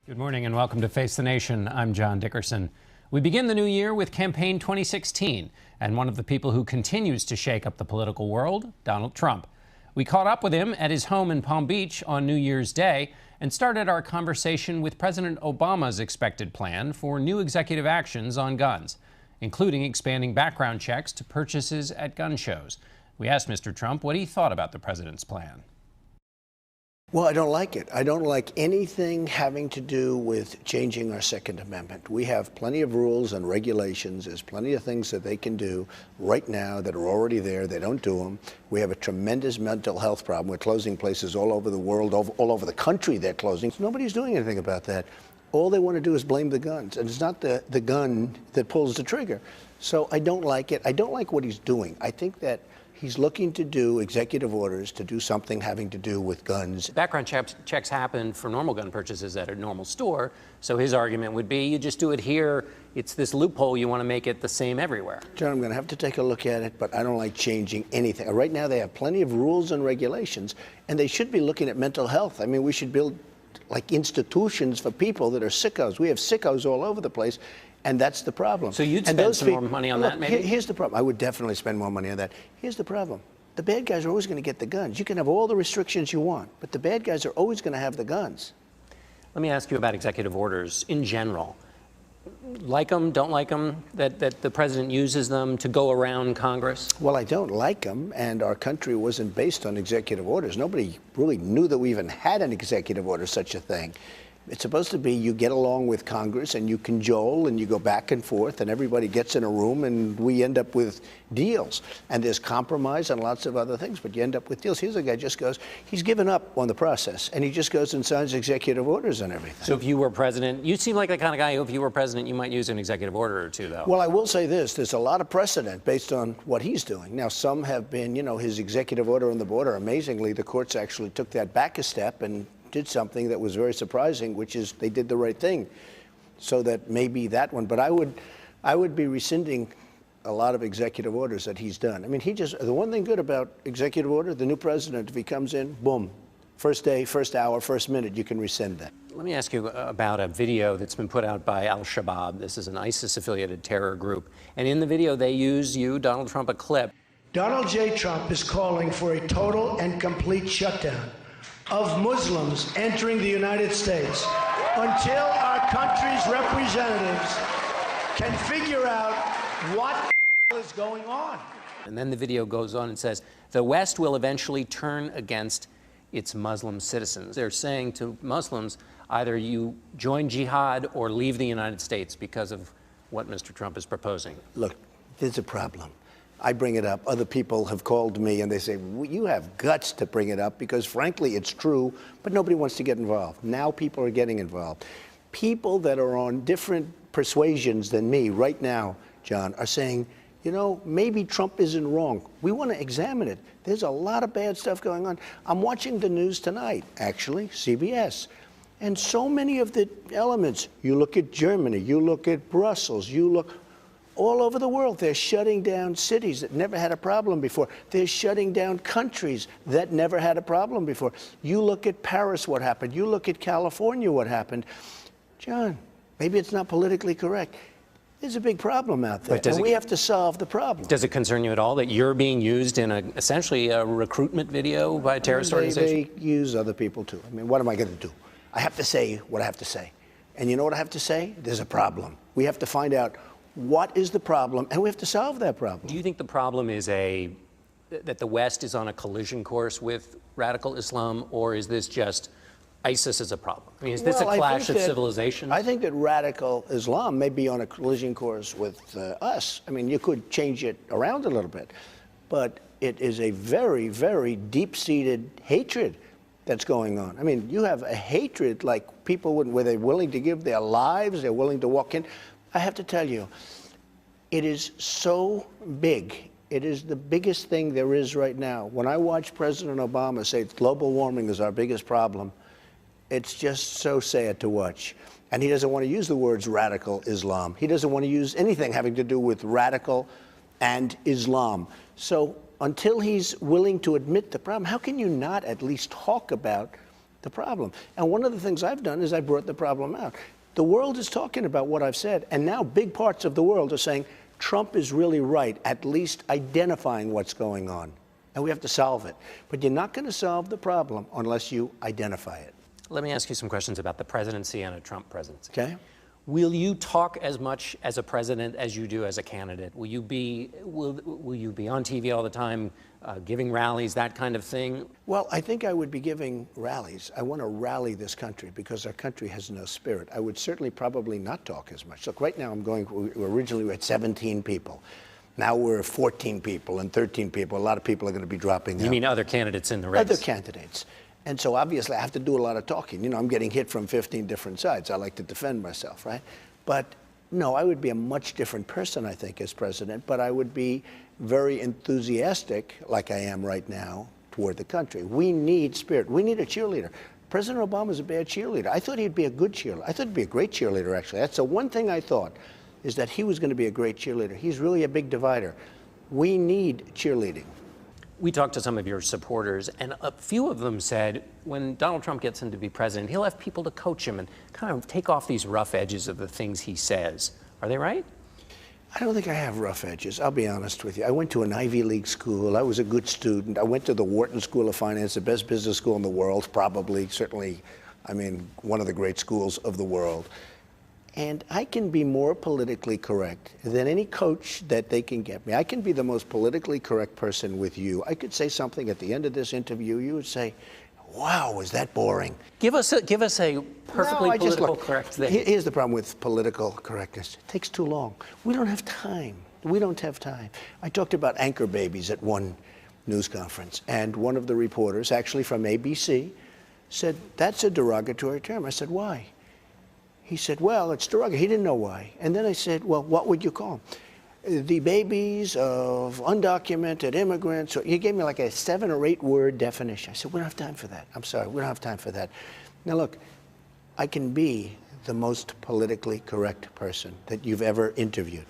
Good morning and welcome to Face the Nation. I'm John Dickerson. We begin the new year with Campaign 2016, and one of the people who continues to shake up the political world, Donald Trump. We caught up with him at his home in Palm Beach on New Year's Day and started our conversation with President Obama's expected plan for new executive actions on guns, including expanding background checks to purchases at gun shows. We asked Mr. Trump what he thought about the president's plan. Well, I don't like it. I don't like anything having to do with changing our Second Amendment. We have plenty of rules and regulations. There's plenty of things that they can do right now that are already there. They don't do them. We have a tremendous mental health problem. We're closing places all over the world, all over the country they're closing. Nobody's doing anything about that. All they want to do is blame the guns, and it's not the gun that pulls the trigger. So I don't like it. I don't like what he's doing. I think that he's looking to do executive orders to do something having to do with guns. Background checks happen for normal gun purchases at a normal store, so his argument would be you just do it here. It's this loophole, you want to make it the same everywhere. John, I'm going to have to take a look at it, but I don't like changing anything. Right now they have plenty of rules and regulations, and they should be looking at mental health. I mean, we should build like institutions for people that are sickos. We have sickos all over the place. And that's the problem. So you'd spend some more money on that, maybe? Here's the problem. I would definitely spend more money on that. Here's the problem. The bad guys are always going to get the guns. You can have all the restrictions you want, but the bad guys are always going to have the guns. Let me ask you about executive orders in general. Like them, don't like them, that the president uses them to go around Congress? Well, I don't like them, and our country wasn't based on executive orders. Nobody really knew that we even had an executive order, such a thing. It's supposed to be you get along with Congress and you cajole and you go back and forth and everybody gets in a room and we end up with deals. And there's compromise and lots of other things, but you end up with deals. Here's a guy just goes, he's given up on the process and he just goes and signs executive orders and everything. So if you were president, you seem like the kind of guy who, if you were president, you might use an executive order or two, though. Well, I will say this. There's a lot of precedent based on what he's doing. Now, some have been, his executive order on the border. Amazingly, the courts actually took that back a step and did something that was very surprising, which is they did the right thing. So that maybe that one, but I would be rescinding a lot of executive orders that he's done. I mean, the one thing good about executive order, the new president, if he comes in, boom, first day, first hour, first minute, you can rescind that. Let me ask you about a video that's been put out by Al-Shabaab. This is an ISIS-affiliated terror group. And in the video, they use you, Donald Trump, a clip. Donald J. Trump is calling for a total and complete shutdown of Muslims entering the United States until our country's representatives can figure out what is going on. And then the video goes on and says, the West will eventually turn against its Muslim citizens. They're saying to Muslims, either you join jihad or leave the United States because of what Mr. Trump is proposing. Look, there's a problem. I bring it up. Other people have called me and they say, well, you have guts to bring it up because, frankly, it's true, but nobody wants to get involved. Now people are getting involved. People that are on different persuasions than me right now, John, are saying, maybe Trump isn't wrong. We want to examine it. There's a lot of bad stuff going on. I'm watching the news tonight, actually, CBS. And so many of the elements, you look at Germany, you look at Brussels, you look all over the world, they're shutting down cities that never had a problem before. They're shutting down countries that never had a problem before. You look at Paris, what happened. You look at California, what happened. John, maybe it's not politically correct. There's a big problem out there, and we have to solve the problem. Does it concern you at all that you're being used in essentially a recruitment video by a terrorist organization? They use other people, too. I mean, what am I going to do? I have to say what I have to say. And you know what I have to say? There's a problem. We have to find out what is the problem, and we have to solve that problem. Do you think the problem is that the West is on a collision course with radical Islam, or is this just ISIS is a problem? I mean, is this a clash of civilizations? I think that radical Islam may be on a collision course with us. I mean, you could change it around a little bit, but it is a very, very deep-seated hatred that's going on. I mean, you have a hatred like people where they're willing to give their lives, they're willing to walk in. I have to tell you, it is so big. It is the biggest thing there is right now. When I watch President Obama say global warming is our biggest problem, it's just so sad to watch. And he doesn't want to use the words radical Islam. He doesn't want to use anything having to do with radical and Islam. So until he's willing to admit the problem, how can you not at least talk about the problem. And one of the things I've done is I brought the problem out. The world is talking about what I've said, and now big parts of the world are saying Trump is really right, at least identifying what's going on. And we have to solve it. But you're not going to solve the problem unless you identify it. Let me ask you some questions about the presidency and a Trump presidency. Okay? Will you talk as much as a president as you do as a candidate? Will you be on TV all the time, giving rallies, that kind of thing? Well, I think I would be giving rallies. I want to rally this country because our country has no spirit. I would certainly probably not talk as much. Look, right now originally we had 17 people. Now we're 14 people and 13 people. A lot of people are going to be dropping out. You mean other candidates in the race? Other candidates. And so obviously I have to do a lot of talking. You know, I'm getting hit from 15 different sides. I like to defend myself, right? But no, I would be a much different person, I think, as president, but I would be very enthusiastic, like I am right now, toward the country. We need spirit. We need a cheerleader. President Obama's a bad cheerleader. I thought he'd be a good cheerleader. I thought he'd be a great cheerleader, actually. That's the one thing I thought, is that he was going to be a great cheerleader. He's really a big divider. We need cheerleading. We talked to some of your supporters, and a few of them said when Donald Trump gets in to be president, he'll have people to coach him and kind of take off these rough edges of the things he says. Are they right? I don't think I have rough edges. I'll be honest with you. I went to an Ivy League school. I was a good student. I went to the Wharton School of Finance, the best business school in the world, probably, certainly, I mean, one of the great schools of the world. And I can be more politically correct than any coach that they can get me. I can be the most politically correct person with you. I could say something at the end of this interview. You would say, wow, was that boring? Give us a perfectly political correct thing. Here's the problem with political correctness. It takes too long. We don't have time. We don't have time. I talked about anchor babies at one news conference, and one of the reporters, actually from ABC, said, that's a derogatory term. I said, why? He said, well, it's derogatory. He didn't know why. And then I said, well, what would you call them? The babies of undocumented immigrants. He gave me like a 7 or 8 word definition. I said, we don't have time for that. I'm sorry, we don't have time for that. Now look, I can be the most politically correct person that you've ever interviewed.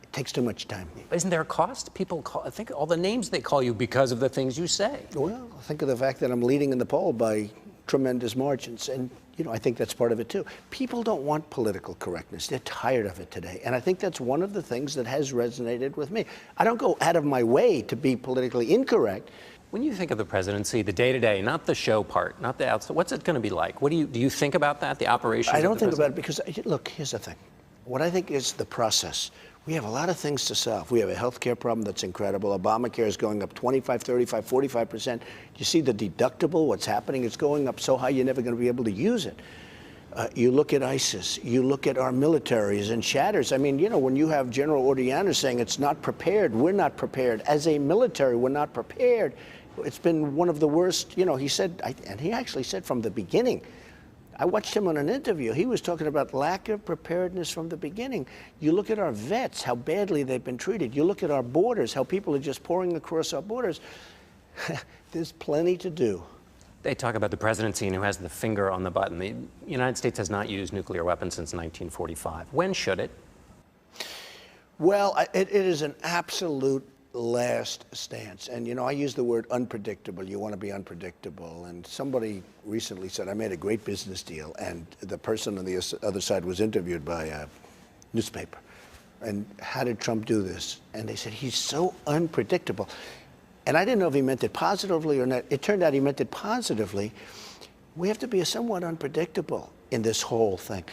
It takes too much time. Isn't there a cost? People think all the names they call you because of the things you say. Well, think of the fact that I'm leading in the poll by tremendous margins. And, you know, I think that's part of it, too. People don't want political correctness. They're tired of it today. And I think that's one of the things that has resonated with me. I don't go out of my way to be politically incorrect. When you think of the presidency, the day-to-day, not the show part, not the outside, what's it going to be like? Do you think about that, the operation? I don't think about it because, look, here's the thing. What I think is the process. We have a lot of things to solve. We have a health care problem that's incredible. Obamacare is going up 25, 35, 45%. You see the deductible, what's happening? It's going up so high you're never going to be able to use it. You look at ISIS. You look at our militaries and shatters. I mean, you know, when you have General Orellana saying it's not prepared, we're not prepared. As a military, we're not prepared. It's been one of the worst, you know, he said, and he actually said from the beginning, I watched him on an interview. He was talking about lack of preparedness from the beginning. You look at our vets, how badly they've been treated. You look at our borders, how people are just pouring across our borders. There's plenty to do. They talk about the presidency and who has the finger on the button. The United States has not used nuclear weapons since 1945. When should it? Well, it is an absolute last stance. And, you know, I use the word unpredictable. You want to be unpredictable. And somebody recently said, I made a great business deal. And the person on the other side was interviewed by a newspaper. And how did Trump do this? And they said, he's so unpredictable. And I didn't know if he meant it positively or not. It turned out he meant it positively. We have to be somewhat unpredictable in this whole thing.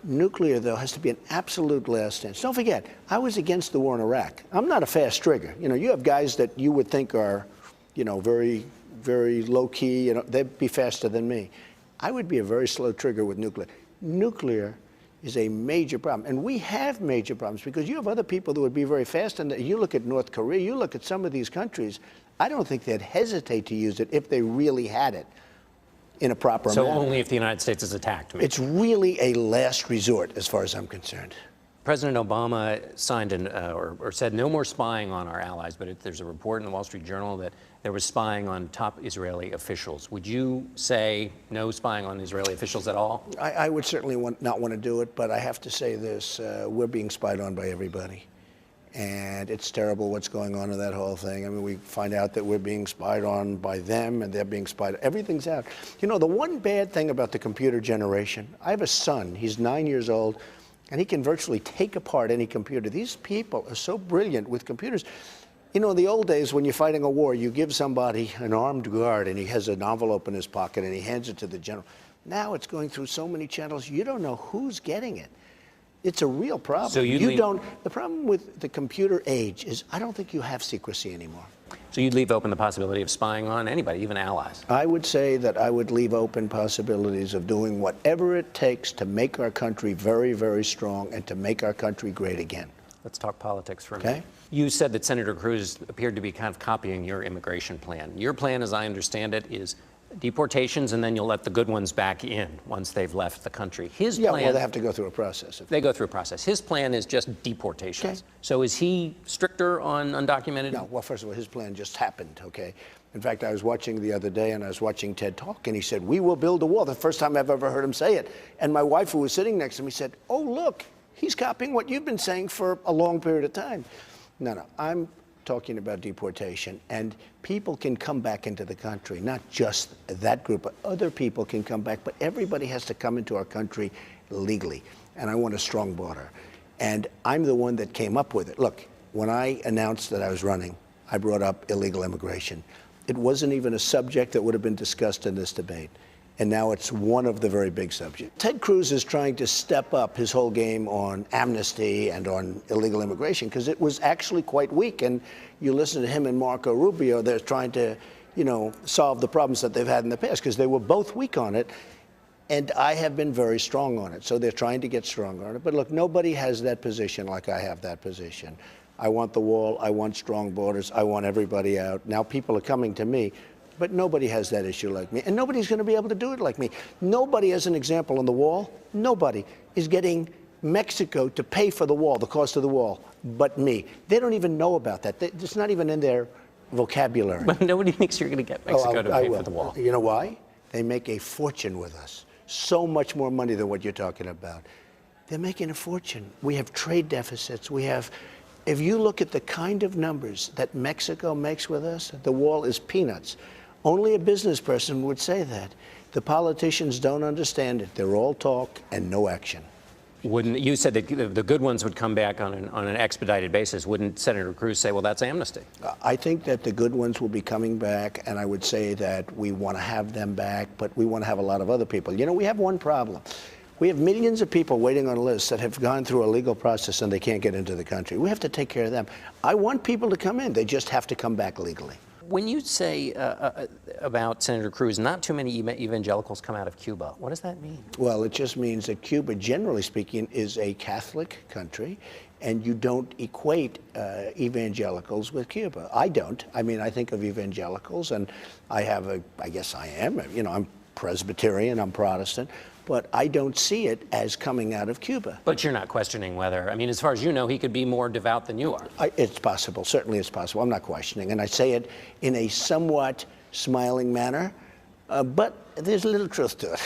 Nuclear, though, has to be an absolute last stance. Don't forget, I was against the war in Iraq. I'm not a fast trigger. You know, you have guys that you would think are, you know, very, very low-key. You know, they'd be faster than me. I would be a very slow trigger with nuclear. Nuclear is a major problem. And we have major problems because you have other people that would be very fast. And you look at North Korea, you look at some of these countries, I don't think they'd hesitate to use it if they really had it in a proper manner. So only if the United States is attacked? Maybe. It's really a last resort, as far as I'm concerned. President Obama signed or said no more spying on our allies, but there's a report in the Wall Street Journal that there was spying on top Israeli officials. Would you say no spying on Israeli officials at all? I would certainly not want to do it, but I have to say this. We're being spied on by everybody. And it's terrible what's going on in that whole thing. I mean, we find out that we're being spied on by them and they're being spied. Everything's out. You know, the one bad thing about the computer generation, I have a son, he's 9 years old, and he can virtually take apart any computer. These people are so brilliant with computers. You know, in the old days, when you're fighting a war, you give somebody an armed guard and he has an envelope in his pocket and he hands it to the general. Now it's going through so many channels, you don't know who's getting it. It's a real problem. So the problem with the computer age is I don't think you have secrecy anymore. So you'd leave open the possibility of spying on anybody, even allies? I would say that I would leave open possibilities of doing whatever it takes to make our country very, very strong and to make our country great again. Let's talk politics for a minute. You said that Senator Cruz appeared to be kind of copying your immigration plan. Your plan, as I understand it, is deportations, and then you'll let the good ones back in once they've left the country. His plan, well, they have to go through a process. They go through a process. His plan is just deportations. Okay. So is he stricter on undocumented? No, well, first of all, his plan just happened, okay? In fact, I was watching the other day, and I was watching TED Talk, and he said, "We will build a wall." The first time I've ever heard him say it. And my wife, who was sitting next to me, said, "Oh, look, he's copying what you've been saying for a long period of time." No, I'm talking about deportation, and people can come back into the country, not just that group, but other people can come back, but everybody has to come into our country legally, and I want a strong border. And I'm the one that came up with it. Look, when I announced that I was running, I brought up illegal immigration. It wasn't even a subject that would have been discussed in this debate. And now it's one of the very big subjects. Ted Cruz is trying to step up his whole game on amnesty and on illegal immigration because it was actually quite weak. And you listen to him and Marco Rubio, they're trying to, solve the problems that they've had in the past because they were both weak on it. And I have been very strong on it. So they're trying to get stronger on it. But look, nobody has that position like I have that position. I want the wall. I want strong borders. I want everybody out. Now people are coming to me. But nobody has that issue like me. And nobody's going to be able to do it like me. Nobody, as an example, on the wall, nobody is getting Mexico to pay for the wall, the cost of the wall, but me. They don't even know about that. It's not even in their vocabulary. But nobody thinks you're going to get Mexico to pay for the wall. You know why? They make a fortune with us. So much more money than what you're talking about. They're making a fortune. We have trade deficits. If you look at the kind of numbers that Mexico makes with us, the wall is peanuts. Only a business person would say that. The politicians don't understand it. They're all talk and no action. You said that the good ones would come back on an expedited basis. Wouldn't Senator Cruz say, well, that's amnesty? I think that the good ones will be coming back, and I would say that we want to have them back, but we want to have a lot of other people. We have one problem. We have millions of people waiting on lists that have gone through a legal process and they can't get into the country. We have to take care of them. I want people to come in. They just have to come back legally. When you say about Senator Cruz, not too many evangelicals come out of Cuba, what does that mean? Well, it just means that Cuba, generally speaking, is a Catholic country, and you don't equate evangelicals with Cuba. I don't. I mean, I think of evangelicals, and I guess I am, I'm Presbyterian, I'm Protestant, but I don't see it as coming out of Cuba. But you're not questioning whether, as far as you know, he could be more devout than you are. It's possible. Certainly it's possible. I'm not questioning. And I say it in a somewhat smiling manner, but there's a little truth to it.